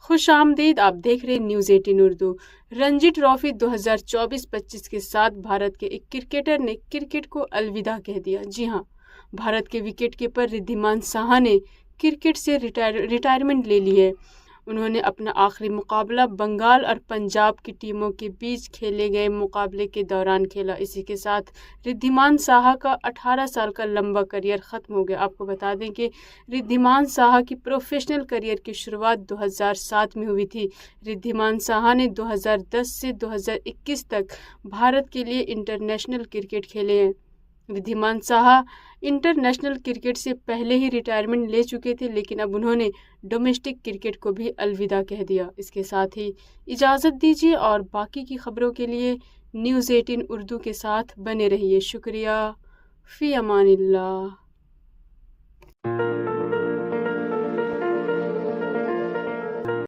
खुशामदीद। आप देख रहे न्यूज़ 18 उर्दू। रणजी ट्रॉफी 2024-25 के साथ भारत के एक क्रिकेटर ने क्रिकेट को अलविदा कह दिया। जी हाँ, भारत के विकेटकीपर रिद्धिमान साहा ने क्रिकेट से रिटायरमेंट ले ली है। उन्होंने अपना आखिरी मुकाबला बंगाल और पंजाब की टीमों के बीच खेले गए मुकाबले के दौरान खेला। इसी के साथ रिद्धिमान साहा का 18 साल का लंबा करियर ख़त्म हो गया। आपको बता दें कि रिद्धिमान साहा की प्रोफेशनल करियर की शुरुआत 2007 में हुई थी। रिद्धिमान साहा ने 2010 से 2021 तक भारत के लिए इंटरनेशनल क्रिकेट खेले हैं। रिद्धिमान साहा इंटरनेशनल क्रिकेट से पहले ही रिटायरमेंट ले चुके थे, लेकिन अब उन्होंने डोमेस्टिक क्रिकेट को भी अलविदा कह दिया। इसके साथ ही इजाज़त दीजिए और बाकी की खबरों के लिए न्यूज़ 18 उर्दू के साथ बने रहिए। शुक्रिया। फ़ी अमानिल्लाह।